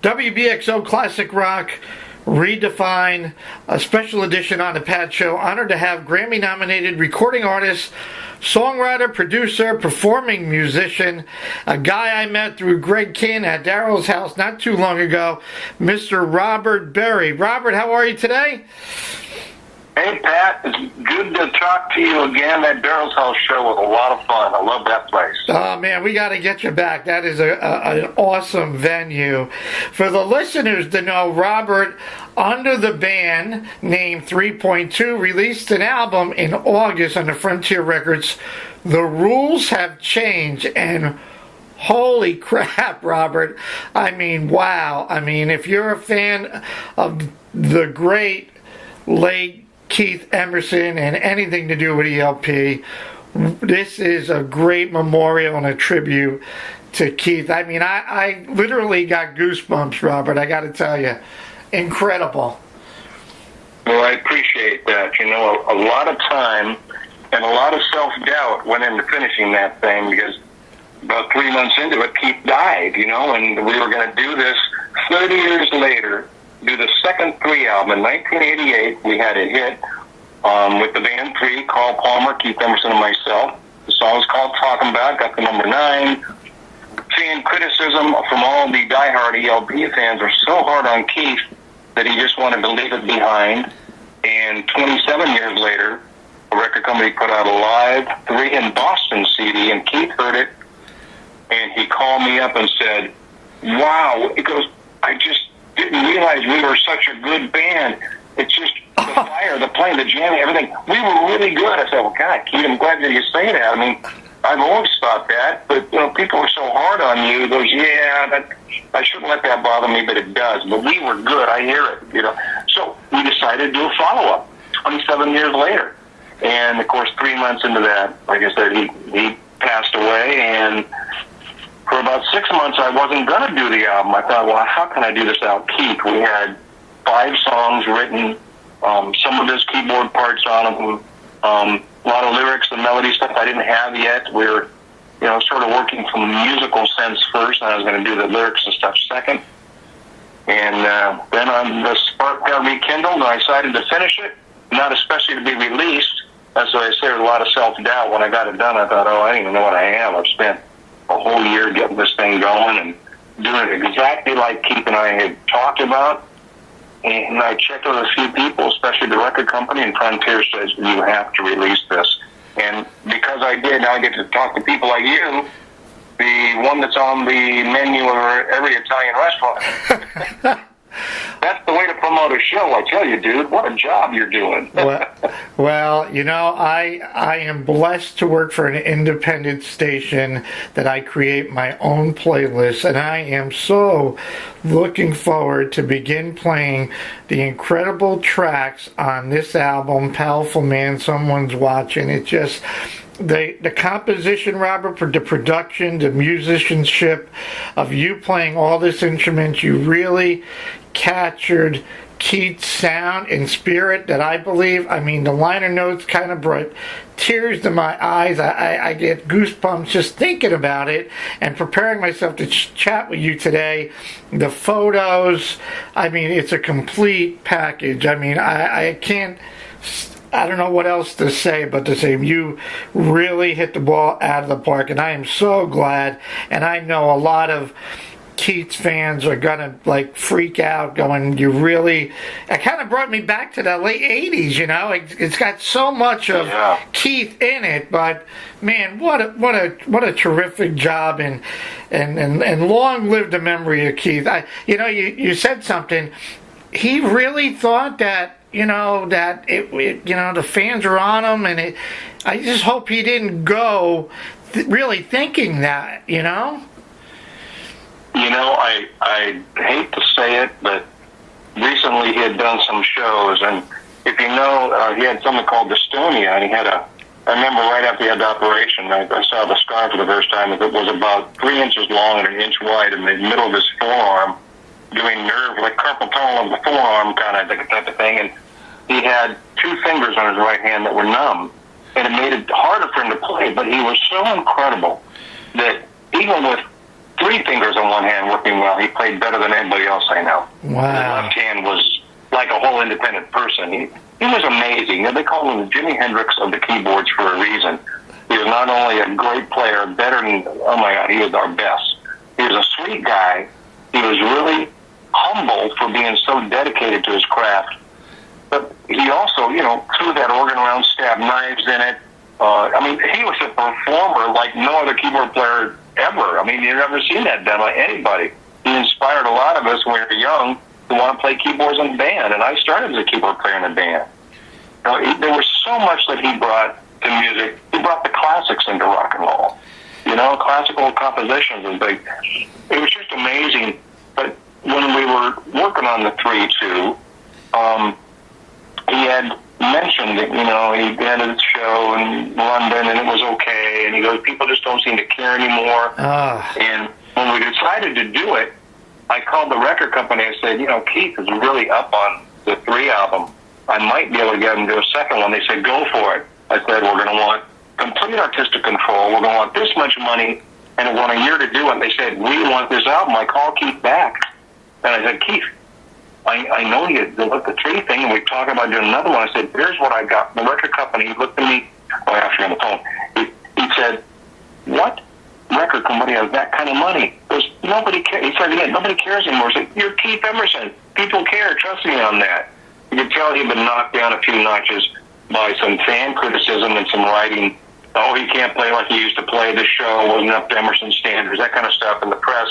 WBXO Classic Rock Redefined, a special edition on the Pat Show. Honored to have Grammy-nominated recording artist, songwriter, producer, performing musician, a guy I met through Greg Kinn at Daryl's house not too long ago, Mr. Robert Berry. Robert, how are you today? Hey, Pat. It's good to talk to you again. That Daryl's House show was a lot of fun. I love that place. Oh, man, we got to get you back. That is an awesome venue. For the listeners to know, Robert, under the band name 3.2, released an album in August on the Frontier Records. The rules have changed, and holy crap, Robert. I mean, wow. I mean, if you're a fan of the great late Keith Emerson and anything to do with ELP, this is a great memorial and a tribute to Keith. I mean, I literally got goosebumps, Robert, I got to tell you. Incredible. Well, I appreciate that. You know, a lot of time and a lot of self-doubt went into finishing that thing, because about 3 months into it, Keith died, you know, and we were going to do this 30 years later, do the second 3 album. In 1988, we had a hit with the band 3, Carl Palmer, Keith Emerson, and myself. The song was called Talking About, got the number 9. Seeing criticism from all the diehard ELP fans were so hard on Keith that he just wanted to leave it behind. And 27 years later, a record company put out a live 3 in Boston CD, and Keith heard it, and he called me up and said, wow, he goes, I just didn't realize we were such a good band. It's just the fire, the playing, the jamming, everything. We were really good. I said, well, God, Keith, I'm glad that you say that. I mean, I've always thought that, but, you know, people are so hard on you. He goes, yeah, I shouldn't let that bother me, but it does. But we were good. I hear it, you know. So we decided to do a follow-up 27 years later. And, of course, 3 months into that, like I said, he passed away, and for about 6 months, I wasn't going to do the album. I thought, well, how can I do this without Keith? We had 5 songs written, some of his keyboard parts on them, a lot of lyrics and melody stuff I didn't have yet. We were, you know, sort of working from a musical sense first, and I was going to do the lyrics and stuff second. And then the spark got rekindled, and I decided to finish it, not especially to be released. That's why I say there's a lot of self-doubt. When I got it done, I thought, oh, I don't even know what I am. I've spent a whole year getting this thing going and doing it exactly like Keith and I had talked about. And I checked with a few people, especially the record company, and Frontier says, you have to release this. And because I did, now I get to talk to people like you, the one that's on the menu of every Italian restaurant. That's the way to promote a show, I tell you, dude. What a job you're doing. Well, you know, I am blessed to work for an independent station that I create my own playlist, and I am so looking forward to begin playing the incredible tracks on this album, Powerful Man, Someone's Watching. It just... The composition, Robert, for the production, the musicianship of you playing all this instruments, you really captured Keith's sound and spirit that I believe. I mean, the liner notes kind of brought tears to my eyes. I get goosebumps just thinking about it and preparing myself to chat with you today. The photos, I mean, it's a complete package. I mean, I can't... I don't know what else to say but to say you really hit the ball out of the park, and I am so glad. And I know a lot of Keith's fans are gonna like freak out, going, "You really?" It kind of brought me back to the late '80s. You know, it's got so much of Keith in it, but man, what a terrific job, and long live the memory of Keith. You said something. He really thought that. You know, that the fans are on him, and I just hope he didn't go really thinking that, you know? You know, I hate to say it, but recently he had done some shows, and if you know, he had something called dystonia, and I remember right after he had the operation, I saw the scar for the first time. It was about 3 inches long and 1 inch wide in the middle of his forearm, doing nerve, like carpal tunnel of the forearm kind of type of thing, and he had 2 fingers on his right hand that were numb, and it made it harder for him to play, but he was so incredible that even with three fingers on one hand working well. He played better than anybody else I know. Wow. His left hand was like a whole independent person. He was amazing. They call him the Jimi Hendrix of the keyboards for a reason. He was not only a great player, better than, oh my God, he was our best. He was a sweet guy. He was really humble for being so dedicated to his craft. But he also, threw that organ around, stabbed knives in it. He was a performer like no other keyboard player ever. You've never seen that done by anybody. He inspired a lot of us when we were young to want to play keyboards in a band, and I started as a keyboard player in a band. There was so much that he brought to music. He brought the classics into rock and roll. Classical compositions was big. It was just amazing. But when we were working on the 3-2, he had mentioned that, he had a show in London and it was okay, and he goes, people just don't seem to care anymore. And when we decided to do it, I called the record company and said, Keith is really up on the 3 album. I might be able to get him to do a second one. They said, go for it. I said, we're going to want complete artistic control. We're going to want this much money, and we want a year to do it. They said, we want this album. I called Keith back, and I said, Keith, I know you looked at the 3 thing, and we talked about doing another one. I said, here's what I got. The record company looked at me, actually on the phone. He said, what record company has that kind of money? He goes, nobody cares. He said, yeah, nobody cares anymore. I said, you're Keith Emerson. People care. Trust me on that. You could tell he'd been knocked down a few notches by some fan criticism and some writing. Oh, he can't play like he used to play. This show wasn't up to Emerson standards, that kind of stuff in the press.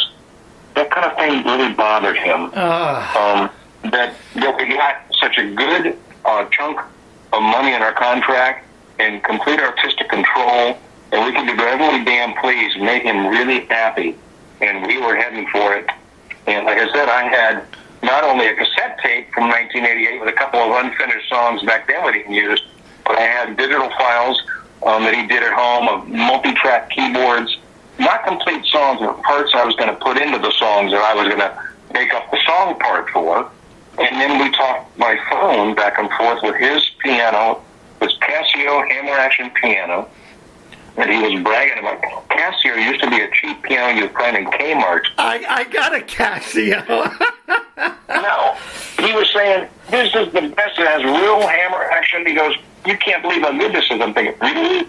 That kind of thing really bothered him. That we got such a good chunk of money in our contract and complete artistic control, and we could do whatever we damn please, make him really happy. And we were heading for it. And like I said, I had not only a cassette tape from 1988 with a couple of unfinished songs back then that he used, but I had digital files that he did at home of multi-track keyboards, not complete songs, but parts I was going to put into the songs that I was going to make up the song part for. And then we talked by phone back and forth with his piano, his Casio hammer action piano, that he was bragging about. Casio used to be a cheap piano you'd find in Kmart. I got a Casio. No, he was saying, this is the best. It has real hammer action. He goes, you can't believe how good this is. I'm thinking, really?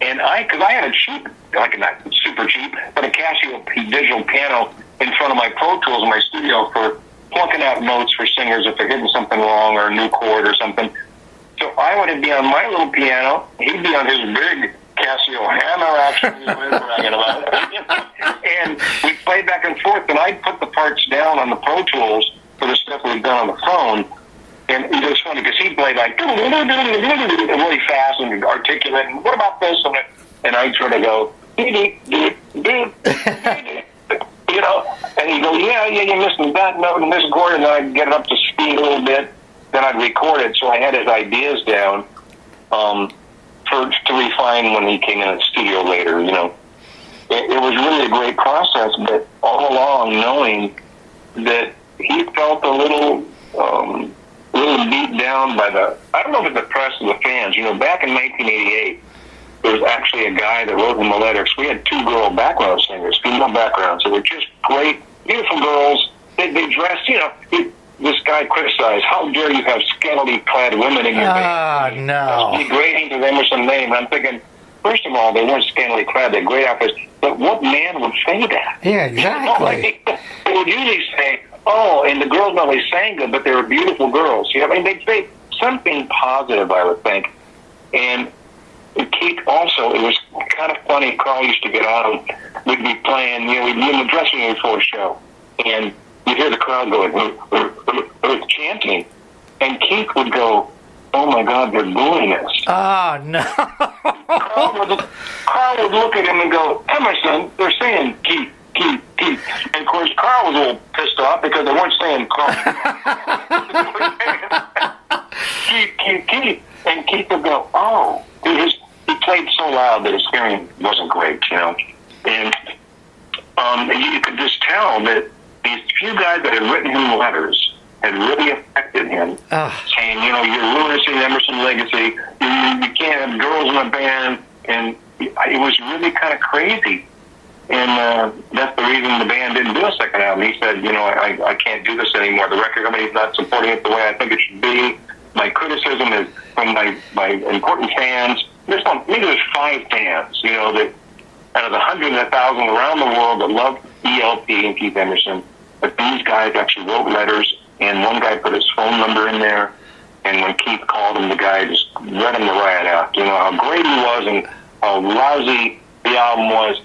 And because I had a cheap, like not super cheap, but a Casio digital piano in front of my Pro Tools in my studio for plucking out notes for singers if they're hitting something wrong or a new chord or something. So I would be on my little piano. He'd be on his big Casio hammer action he was bragging about. And we played back and forth, and I'd put the parts down on the Pro Tools for the stuff we'd done on the phone. And it was funny because he'd play like really fast and articulate. And what about this? And I'd sort of go, and he'd go, yeah, you're missing that note and this chord. And then I'd get it up to speed a little bit. Then I'd record it, so I had his ideas down to refine when he came in the studio later. It was really a great process, but all along knowing that he felt a little beat down by I don't know if it's the press or the fans. Back in 1988, there was actually a guy that wrote him the lyrics. We had 2 girl background singers, female backgrounds. They were just great, beautiful girls. They dressed, this guy criticized, how dare you have scantily clad women in your band? No. That's degrading to the Emerson name. And I'm thinking, first of all, they weren't scantily clad, they're great outfits. But what man would say that? Yeah, exactly. They would usually say, oh, and the girls not only sang good, but they were beautiful girls. They'd say something positive, I would think. And Keith also, it was kind of funny, Carl used to get on, we'd be playing, we'd be in the dressing room before a show, and you'd hear the crowd going, chanting, and Keith would go, oh my God, they're booing us. Oh, no. Carl would look at him and go, Emerson, they're saying Keith, Keith, Keith. And of course, Carl was a little pissed off because they weren't saying Carl. Keith, Keith, Keith. And Keith would go, oh. He played so loud that his hearing wasn't great, And you could just tell that these few guys that had written him letters had really affected him, saying, you're ruining the Emerson legacy. You can't have girls in a band. And it was really kind of crazy. that's the reason the band didn't do a second album. He said, I can't do this anymore. The record company's not supporting it the way I think it should be. My criticism is from my important fans. Maybe there's 5 fans, that out of the hundreds of thousands around the world that love ELP and Keith Emerson, but these guys actually wrote letters, and one guy put his phone number in there, and when Keith called him, the guy just read him the riot act. How great he was and how lousy the album was.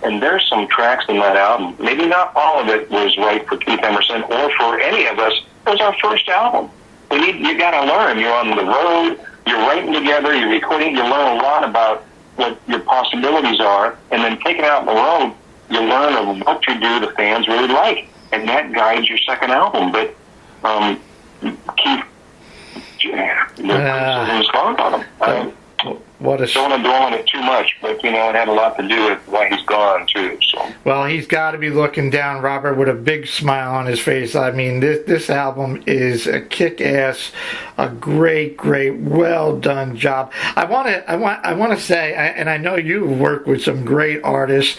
And there's some tracks in that album. Maybe not all of it was right for Keith Emerson or for any of us. It was our first album. You got to learn. You're on the road. You're writing together. You're recording. You learn a lot about what your possibilities are. And then taking it out on the road, you learn of what you do the fans really like. And that guides your second album. But Keith, was hard on him. What a don't want to dwell on it too much, but it had a lot to do with why he's gone too. So well, he's got to be looking down, Robert, with a big smile on his face. I mean, this album is a kick-ass, a great, well done job. I want to say, and I know you work with some great artists,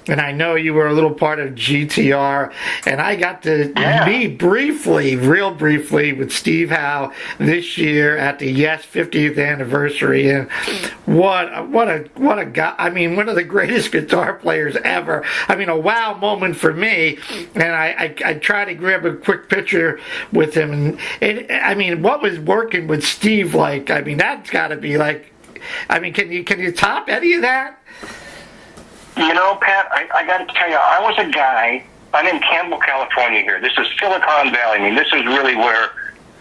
and I know you were a little part of GTR, and I got to meet real briefly with Steve Howe this year at the Yes 50th anniversary, and what a guy! I mean, one of the greatest guitar players ever. I mean, a wow moment for me. And I tried to grab a quick picture with him. And I mean, what was working with Steve like? I mean, that's got to be like. I mean, can you top any of that? Pat, I got to tell you, I was a guy. I'm in Campbell, California. Here, this is Silicon Valley. I mean, this is really where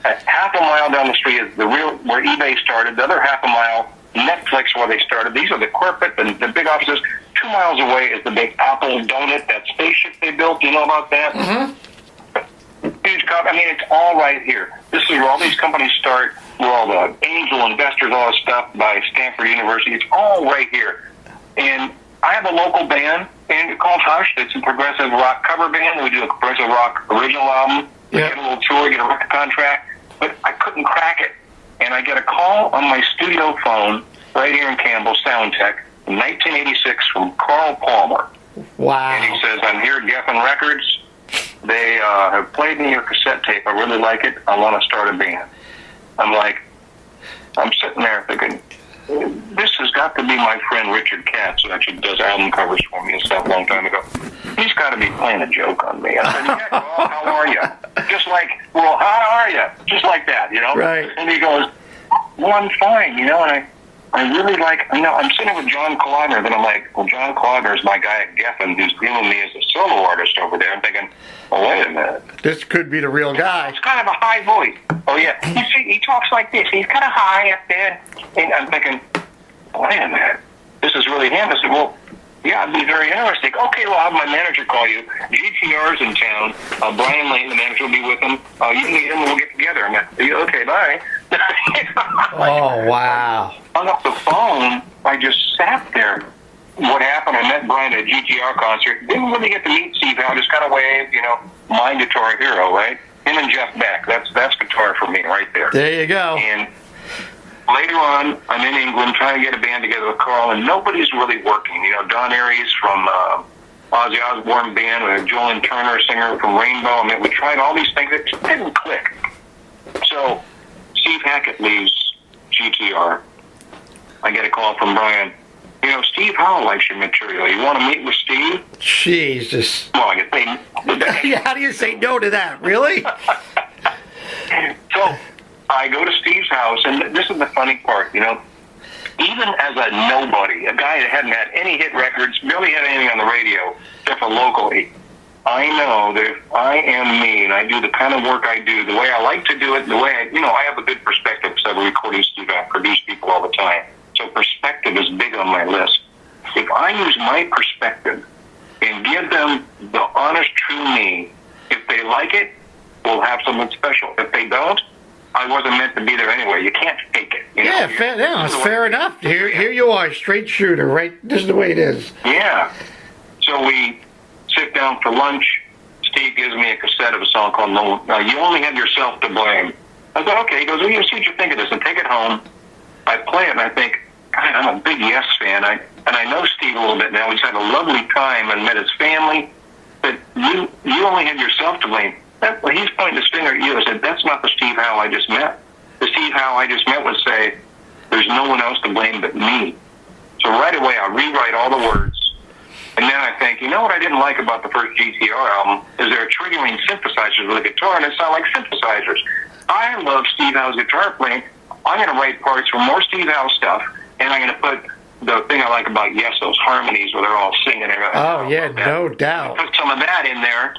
half a mile down the street is where eBay started. The other half a mile. Netflix, where they started. These are the corporate and the big offices. 2 miles away is the big Apple donut, that spaceship they built. You know about that? Mm-hmm. Huge company. I mean, it's all right here. This is where all these companies start, where all the angel investors, all this stuff by Stanford University. It's all right here. And I have a local band, and called Hush. It's a progressive rock cover band. We do a progressive rock original album. We get a little tour, get a record contract. But I couldn't crack it. And I get a call on my studio phone right here in Campbell, Sound Tech, in 1986 from Carl Palmer. Wow. And he says, I'm here at Geffen Records. They have played me your cassette tape. I really like it. I want to start a band. I'm sitting there thinking, this has got to be my friend Richard Katz, who actually does album covers for me and stuff a long time ago. He's got to be playing a joke on me. I said, yeah, well, how are you? Just like, well, how are you? Just like that, Right. And he goes, well, I'm fine, and I really like, I'm sitting with John Clogner, then I'm like, well, John Clogner is my guy at Geffen who's grooming me as a solo artist over there. I'm thinking, well, wait a minute. This could be the real guy. It's kind of a high voice. Oh, yeah. He talks like this. He's kind of high up there. And I'm thinking, wait a minute. This is really him. I said, well, yeah, I'd be very interested. Okay, well, I'll have my manager call you. GTR's in town. Brian Lane, the manager, will be with him. You can meet him and we'll get together. I'm like, okay, bye. Oh, wow. Hung up the phone. I just sat there. What happened, I met Brian at a GTR concert. Didn't really get to meet Steve Howe. Just kind of waved, my guitar hero, right? Him and Jeff Beck. That's guitar for me right there. There you go. And later on, I'm in England trying to get a band together with Carl, and nobody's really working. Don Aries from Ozzy Osbourne band, with Joelyn Turner, singer from Rainbow. I mean, we tried all these things. It just didn't click. So Steve Hackett leaves GTR. I get a call from Brian. Steve Howe likes your material. You want to meet with Steve? Jesus. Well, I can say... How do you say no to that? Really? So I go to Steve's house, and this is the funny part, even as a nobody, a guy that hadn't had any hit records, barely had anything on the radio, except for locally, I know that if I am me and I do the kind of work I do, the way I like to do it, the way I have a good perspective because I've been recording studio, I produce people all the time. So perspective is big on my list. If I use my perspective and give them the honest, true me, if they like it, we'll have something special. If they don't, I wasn't meant to be there anyway. You can't fake it. It's fair enough. Here you are, straight shooter, right? This is the way it is. Yeah. So we sit down for lunch. Steve gives me a cassette of a song called No. You Only Have Yourself to Blame. I said, okay. He goes, well, you see what you think of this and take it home. I play it and I think, God, I'm a big Yes fan. I and I know Steve a little bit now. He's had a lovely time and met his family. But you only have yourself to blame. He's pointing his finger at you and said, that's not the Steve Howe I just met. The Steve Howe I just met would say, there's no one else to blame but me. So right away, I rewrite all the words. And then I think, you know what I didn't like about the first GTR album is they're triggering synthesizers with a guitar, and it sound like synthesizers. I love Steve Howe's guitar playing. I'm going to write parts for more Steve Howe stuff, and I'm going to put the thing I like about Yes, those harmonies where they're all singing and everything. Oh, yeah, no doubt. I put some of that in there,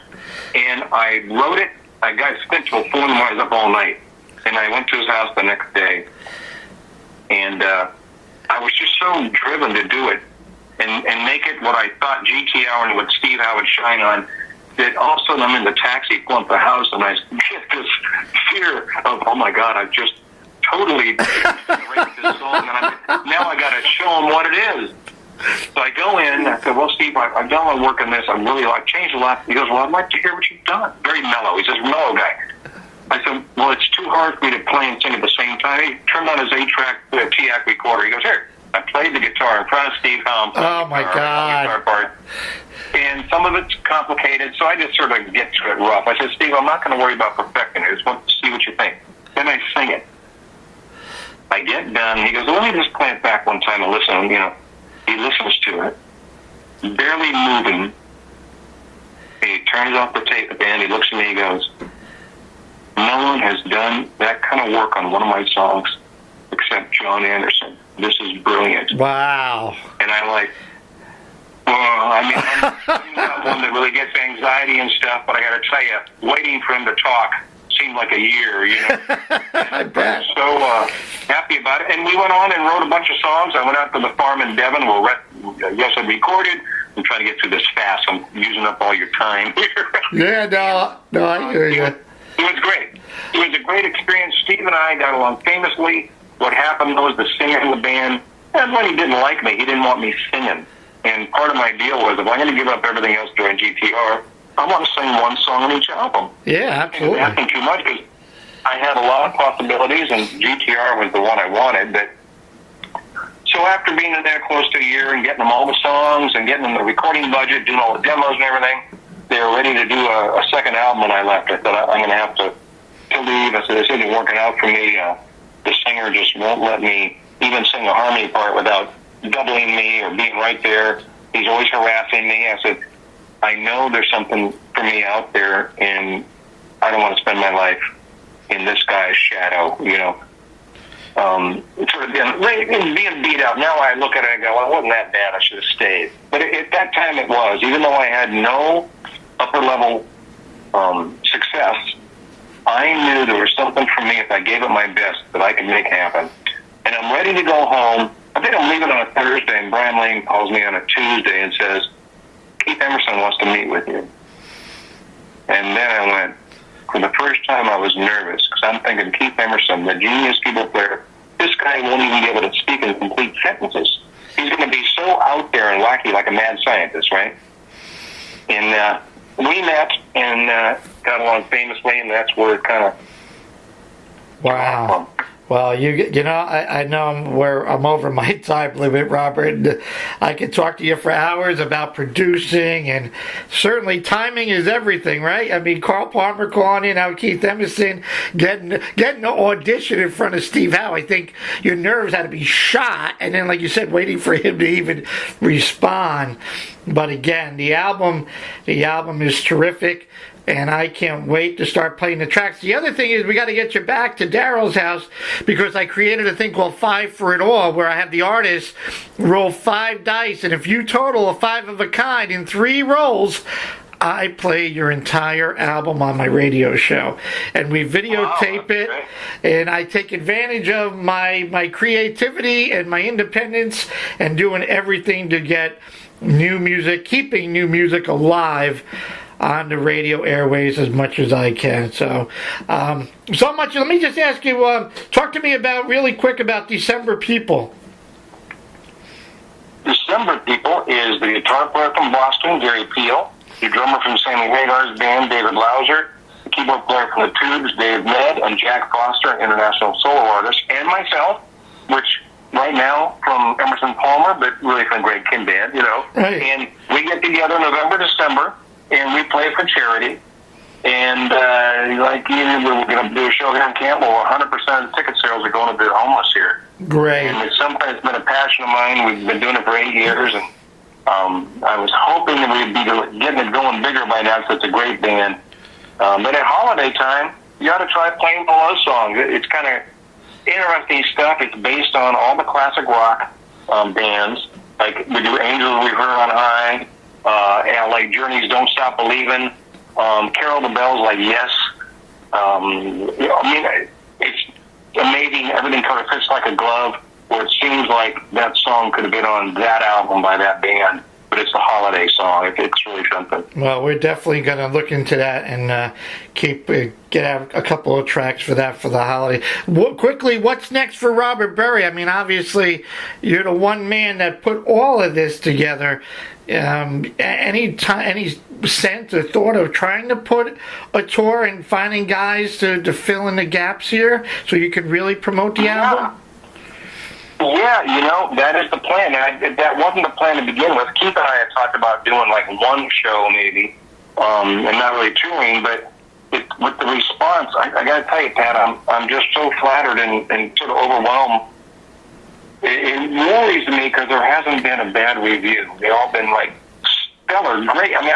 and I wrote it. I got spent till 4 in the morning, I was up all night. And I went to his house the next day, and I was just so driven to do it and make it what I thought GTR and what Steve Howe would shine on, that all of a sudden I'm in the taxi pulling up the house, and I get this fear of, oh, my God, I've just totally raped this song, and now I got to show him what it is. So I go in, I said, well, Steve, I've done a lot of work on this. I've changed a lot. He goes, well, I'd like to hear what you've done. Very mellow. He's this mellow guy. I said, well, it's too hard for me to play and sing at the same time. He turned on his 8-track TAC recorder. He goes, here. I played the guitar in front of Steve Howe. Oh, my God. Guitar part. And some of it's complicated, so I just sort of get to it rough. I said, Steve, I'm not going to worry about perfecting it. I just want to see what you think. Then I sing it. I get done. He goes, well, let me just play it back one time and listen. You know, he listens to it, barely moving. He turns off the tape at the end. He looks at me. He goes, no one has done that kind of work on one of my songs except John Anderson. This is brilliant. Wow. And I'm like, well, I mean, I'm not one that really gets anxiety and stuff, but I got to tell you, waiting for him to talk seemed like a year, you know. I bet. So happy about it. And we went on and wrote a bunch of songs. I went out to the farm in Devon where Yes had recorded. I'm trying to get through this fast. I'm using up all your time here. Yeah, no, I hear you. It was great. It was a great experience. Steve and I got along famously. What happened was the singer in the band, and when he didn't like me, he didn't want me singing. And part of my deal was, if I'm going to give up everything else during GTR, I want to sing one song on each album. Yeah, absolutely. I was asking too much because I had a lot of possibilities, and GTR was the one I wanted. But so after being in there close to a year and getting them all the songs and getting them the recording budget, doing all the demos and everything, they were ready to do a second album when I left. I thought, I'm going to have to leave. I said, this isn't working out for me. The singer just won't let me even sing a harmony part without doubling me or being right there. He's always harassing me. I said, I know there's something for me out there, and I don't want to spend my life in this guy's shadow, you know. Sort of being beat out. Now I look at it and go, well, it wasn't that bad. I should have stayed. But at that time it was. Even though I had no upper-level success, I knew there was something for me if I gave it my best that I could make happen. And I'm ready to go home. I think I'm leaving on a Thursday, and Brian Lane calls me on a Tuesday and says, Keith Emerson wants to meet with you. And then I went, for the first time I was nervous, because I'm thinking, Keith Emerson, the genius keyboard player, this guy won't even be able to speak in complete sentences. He's going to be so out there and wacky like a mad scientist, right? And we met and got along famously, and that's where it kind of... Wow. Well, you know, I know I'm over my time limit, Robert. I could talk to you for hours about producing, and certainly timing is everything, right? I mean, Carl Palmer calling in, out Keith Emerson, getting an audition in front of Steve Howe. I think your nerves had to be shot, and then, like you said, waiting for him to even respond. But again, the album is terrific. And I can't wait to start playing the tracks. The other thing is we got to get you back to Daryl's house, because I created a thing called 5 for It All, where I have the artist roll 5 dice, and if you total a 5 of a kind in 3 rolls, I play your entire album on my radio show. And we videotape it, and I take advantage of my creativity and my independence and doing everything to get new music, keeping new music alive on the radio airways as much as I can. So much. Let me just ask you, talk to me really quick about December People. December People is the guitar player from Boston, Gary Peel, the drummer from Sammy Hagar's band, David Lauser, the keyboard player from the Tubes, Dave Med, and Jack Foster, international solo artist, and myself, which right now from Emerson Palmer, but really from Greg Kim Band, Right. And we get together November, December, and we play for charity. And we're going to do a show here in Campbell. 100% of the ticket sales are going to the homeless here. Great. And it's been a passion of mine. We've been doing it for 8 years, and I was hoping that we'd be getting it going bigger by now, because it's a great band. But at holiday time, you ought to try playing the love songs. It's kind of interesting stuff. It's based on all the classic rock bands. Like we do Angels We Heard on High, and like Journey's Don't Stop Believin', Carol the Bells, like Yes. It's amazing. Everything kind of fits like a glove, where it seems like that song could have been on that album by that band, but it's a holiday song. It's really something. Well, we're definitely going to look into that and get out a couple of tracks for that for the holiday. Quickly, what's next for Robert Berry? I mean, obviously, you're the one man that put all of this together. Any sense or thought of trying to put a tour and finding guys to fill in the gaps here so you could really promote the album? Yeah, that is the plan. And that wasn't the plan to begin with. Keith and I had talked about doing like one show maybe, and not really touring, but with the response, I got to tell you, Pat, I'm just so flattered and sort of overwhelmed. It worries me because there hasn't been a bad review. They've all been like stellar, great. I mean,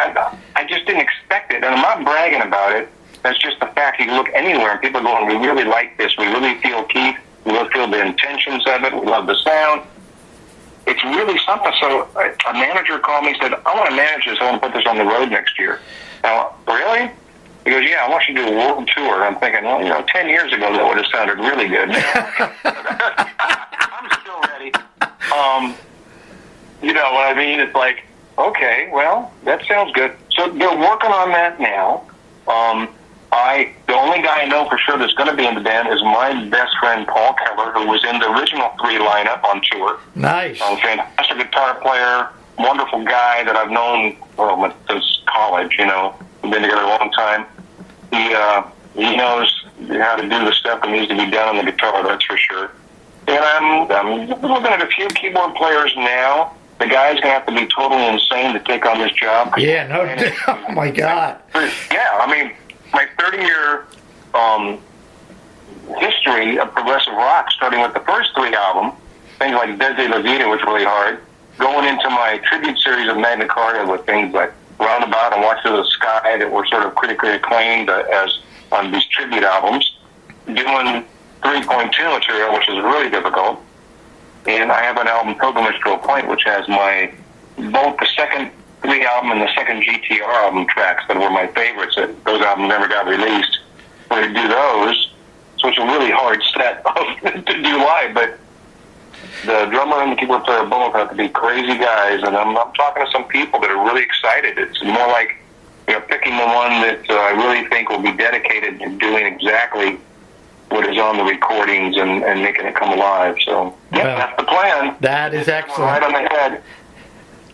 I just didn't expect it, and I'm not bragging about it. That's just the fact. You can look anywhere, and people are going, "We really like this. We really feel Keith. We really feel the intentions of it. We love the sound." It's really something. So a manager called me and said, "I want to manage this. I want to put this on the road next year." Now, really? He goes, "Yeah, I want you to do a world tour." I'm thinking, well, 10 years ago that would have sounded really good. I'm still ready. You know what I mean? It's like, okay, well, that sounds good. So they're working on that now. The only guy I know for sure that's going to be in the band is my best friend Paul Keller, who was in the original 3 lineup on tour. Nice. Fantastic guitar player, wonderful guy that I've known since college. We've been together a long time. He knows how to do the stuff that needs to be done on the guitar, that's for sure. And I'm looking at a few keyboard players now. The guy's going to have to be totally insane to take on this job. Yeah, no doubt. Oh, my God. Yeah, I mean, my 30-year history of progressive rock, starting with the first 3 albums, things like Desde La Vida was really hard, going into my tribute series of Magna Carta with things like Roundabout and Watch Through the Sky that were sort of critically acclaimed as on these tribute albums, doing 3.2 material, which is really difficult. And I have an album, Pilgrimage to a Point, which has both the second 3 album and the second GTR album tracks that were my favorites. Those albums never got released. So to do those, so it's a really hard set to do live, but the drummer and the keyboard player both have to be crazy guys, and I'm talking to some people that are really excited. It's more like picking the one that I really think will be dedicated to doing exactly what is on the recordings and making it come alive. So, that's the plan. That is excellent. Right on the head.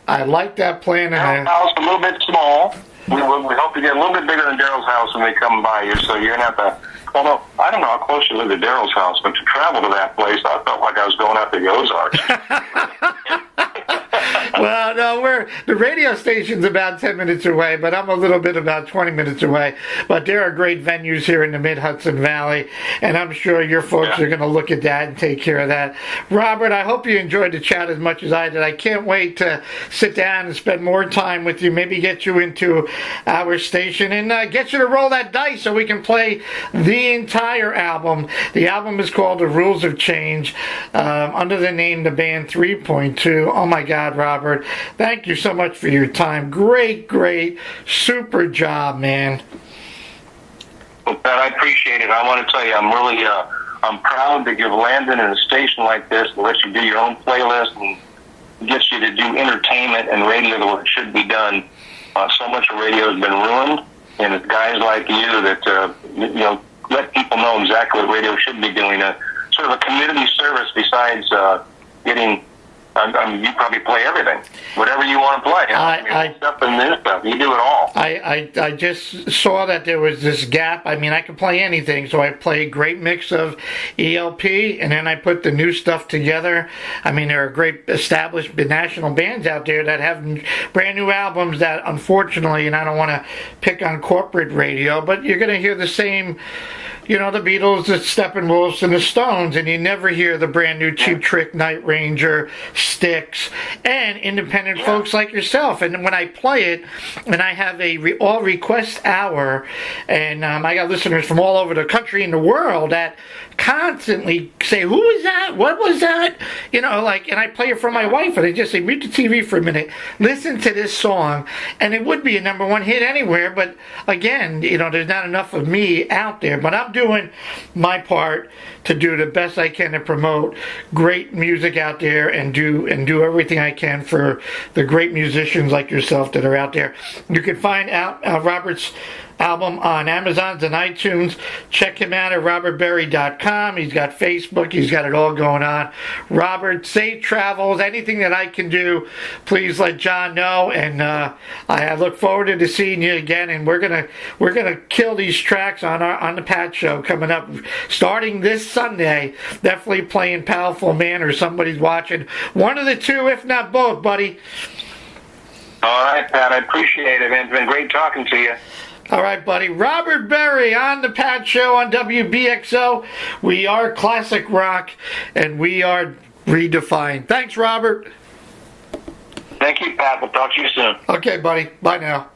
I like that plan. Daryl's house a little bit small. We hope to get a little bit bigger than Daryl's house when they come by you, so you're going to have to... Although, I don't know how close you live to Daryl's house, but to travel to that place, I felt like I was going out to the Ozarks. Well, no, the radio station's about 10 minutes away, but I'm a little bit about 20 minutes away. But there are great venues here in the Mid-Hudson Valley, and I'm sure your folks are going to look at that and take care of that. Robert, I hope you enjoyed the chat as much as I did. I can't wait to sit down and spend more time with you, maybe get you into our station and get you to roll that dice so we can play the entire album. The album is called The Rules of Change, under the name The Band 3.2. Oh my God, Robert, thank you so much for your time. Great, super job, man. Well, I appreciate it. I want to tell you, I'm proud that you've landed in a station like this that lets you do your own playlist and gets you to do entertainment and radio the way it should be done. So much of radio has been ruined, and it's guys like you that let people know exactly what radio should be doing. Sort of a community service besides getting You probably play everything, whatever you want to play. Stuff and this stuff, you do it all. I just saw that there was this gap. I mean, I can play anything, so I play a great mix of ELP, and then I put the new stuff together. I mean, there are great established national bands out there that have brand new albums that, unfortunately, and I don't want to pick on corporate radio, but you're going to hear the same. You know, the Beatles, the Steppenwolves, and the Stones, and you never hear the brand new Cheap Trick, Night Ranger, Styx, and independent folks like yourself. And when I play it, and I have a all request hour, and I got listeners from all over the country and the world that constantly say, "Who is that? What was that?" You know, like, and I play it for my wife, and I just say, "Mute the TV for a minute, listen to this song," and it would be a #1 hit anywhere. But again, you know, there's not enough of me out there. But I'm doing my part to do the best I can to promote great music out there and do everything I can for the great musicians like yourself that are out there. You can find out Robert's album on Amazon and iTunes. Check him out at robertberry.com. He's got Facebook. He's got it all going on. Robert, safe travels. Anything that I can do, please let John know. And I look forward to seeing you again. And we're gonna kill these tracks on the Pat Show coming up, starting this Sunday. Definitely playing Powerful Man, or somebody's watching. One of the two, if not both, buddy. All right, Pat. I appreciate it, man. It's been great talking to you. All right, buddy. Robert Berry on the Pat Show on WBXO. We are classic rock, and we are redefined. Thanks, Robert. Thank you, Pat. We'll talk to you soon. Okay, buddy. Bye now.